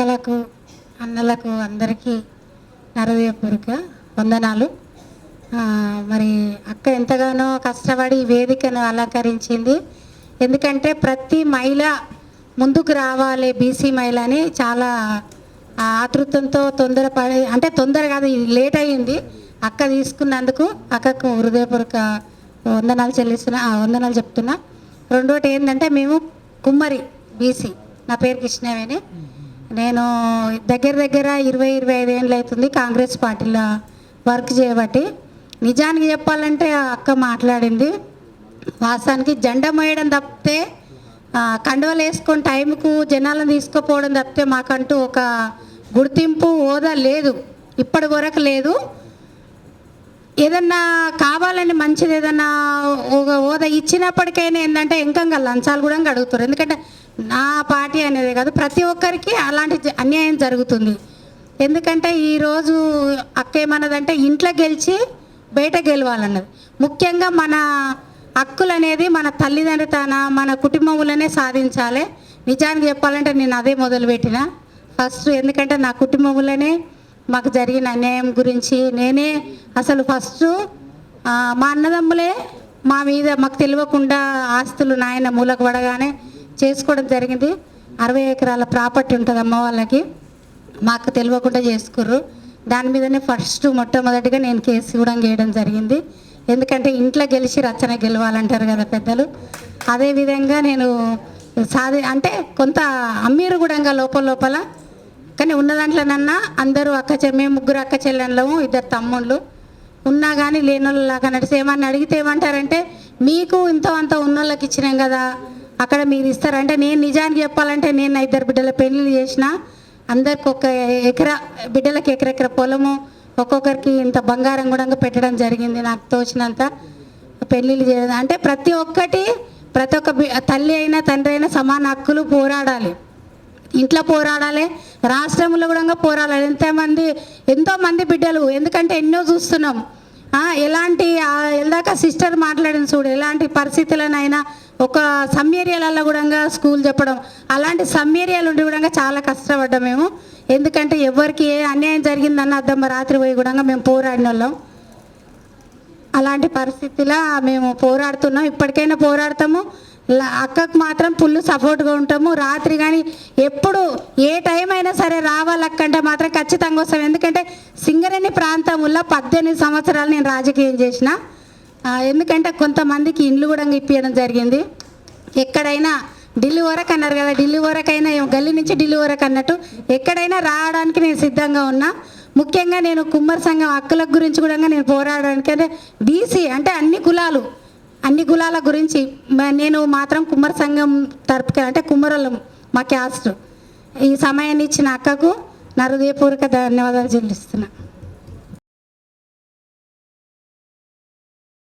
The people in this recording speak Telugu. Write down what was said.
అక్కలకు అన్నలకు అందరికీ హృదయపూర్వక వందనాలు. మరి అక్క ఎంతగానో కష్టపడి ఈ వేదికను అలంకరించింది. ఎందుకంటే ప్రతి మహిళ ముందుకు రావాలి, బీసీ మహిళ అని చాలా ఆతృతంతో తొందరపడి, అంటే తొందర కాదు, ఇది లేట్ అయ్యింది. అక్క తీసుకున్నందుకు అక్కకు హృదయపూర్వక వందనాలు చెప్తున్నా. రెండోటి ఏంటంటే, మేము కుమ్మరి బీసీ, నా పేరు కృష్ణవేణి. నేను దగ్గర 20-25 ఏళ్ళు అవుతుంది కాంగ్రెస్ పార్టీలో వర్క్ చేయబట్టి. నిజానికి చెప్పాలంటే అక్క మాట్లాడింది వాస్తవానికి జెండా మోయడం తప్పితే, కండువలు వేసుకొని టైంకు జనాలను తీసుకుపోవడం తప్పితే మాకంటూ ఒక గుర్తింపు హోదా లేదు, ఇప్పటి వరకు లేదు. ఏదన్నా కావాలని మంచిది ఏదన్నా ఒక హోదా ఇచ్చినప్పటికైనా ఏంటంటే ఇంకంగా లంచాలు కూడా అడుగుతారు. ఎందుకంటే నా పార్టీ అనేది కాదు, ప్రతి ఒక్కరికి అలాంటి అన్యాయం జరుగుతుంది. ఎందుకంటే ఈరోజు అక్క ఏమన్నదంటే ఇంట్లో గెలిచి బయట గెలవాలన్నది. ముఖ్యంగా మన హక్కులు అనేది మన తల్లిదండ్రులతన మన కుటుంబంలోనే సాధించాలి. నిజానికి చెప్పాలంటే నేను అదే మొదలుపెట్టిన ఫస్ట్. ఎందుకంటే నా కుటుంబంలోనే మాకు జరిగిన అన్యాయం గురించి నేనే అసలు ఫస్ట్ మా అన్నదమ్ములే మా మీద మాకు తెలియకుండా ఆస్తులు నాయన మూలకు పడగానే చేసుకోవడం జరిగింది. 60 ఎకరాల ప్రాపర్టీ ఉంటుంది అమ్మ వాళ్ళకి, మాకు తెలియకుండా చేసుకుర్రు. దాని మీదనే ఫస్ట్ మొట్టమొదటిగా నేను కేసు కూడా వేయడం జరిగింది. ఎందుకంటే ఇంట్లో గెలిచి రచన గెలవాలంటారు కదా పెద్దలు. అదేవిధంగా నేను అంటే కొంత అమ్మీరు కూడా లోపల కానీ ఉన్న దాంట్లోనన్నా అందరూ మేము 3 అక్క చెల్లెళ్ళము, 2 తమ్ముళ్ళు ఉన్నా కానీ లేని వాళ్ళలాగా నడిచి ఏమన్నా అడిగితే ఏమంటారంటే, మీకు ఇంత అంత ఉన్నోళ్ళకి ఇచ్చినాం కదా అక్కడ మీరు ఇస్తారంటే, నేను నిజానికి చెప్పాలంటే నేను 2 బిడ్డల పెళ్ళిళ్ళు చేసిన. అందరికి 1 ఎకరా, బిడ్డలకి ఎకరెకర పొలము, ఒక్కొక్కరికి ఇంత బంగారం కూడా పెట్టడం జరిగింది. నాకు తోచినంత పెళ్ళిళ్ళు చేయడం అంటే ప్రతి ఒక్క తల్లి అయినా తండ్రి అయినా సమాన హక్కులు పోరాడాలి, ఇంట్లో పోరాడాలి, రాష్ట్రంలో కూడా పోరాడాలి. ఎంతోమంది బిడ్డలు, ఎందుకంటే ఎన్నో చూస్తున్నాం. ఎలాంటి ఎలాక సిస్టర్ మాట్లాడిన చూడు, ఎలాంటి పరిస్థితులనైనా ఒక సమ్ ఏరియాలలో కూడా స్కూల్ చెప్పడం, అలాంటి సమ్ ఏరియాలు ఉండి కూడా చాలా కష్టపడ్డాం మేము. ఎందుకంటే ఎవరికి ఏ అన్యాయం జరిగిందన్న అద్దమ్మ రాత్రి పోయి కూడా మేము పోరాడిన వాళ్ళం. అలాంటి పరిస్థితిలో మేము పోరాడుతున్నాం, ఇప్పటికైనా పోరాడతాము. అక్కకు మాత్రం ఫుల్ సపోర్ట్గా ఉంటాము. రాత్రి కానీ ఎప్పుడు ఏ టైం అయినా సరే రావాలక్కంటే మాత్రం ఖచ్చితంగా వస్తాం. ఎందుకంటే సింగరేణి ప్రాంతంలో 18 సంవత్సరాలు నేను రాజకీయం చేసిన. ఎందుకంటే కొంతమందికి ఇండ్లు కూడా ఇప్పించడం జరిగింది. ఎక్కడైనా ఢిల్లీ వరకు అన్నారు కదా, ఢిల్లీ వరకు అయినా గల్లీ నుంచి ఢిల్లీ వరకు అన్నట్టు ఎక్కడైనా రావడానికి నేను సిద్ధంగా ఉన్నా. ముఖ్యంగా నేను కుమ్మరి సంఘం హక్కుల గురించి కూడా నేను పోరాడడానికి, అంటే బీసీ అంటే అన్ని కులాల గురించి నేను మాత్రం కుమ్మరి సంఘం తరపుగా, అంటే కుమ్మరోళ్ళం మా క్యాస్ట్. ఈ సమయాన్ని ఇచ్చిన అక్కకు నా హృదయపూర్వక ధన్యవాదాలు చెల్లిస్తున్నా.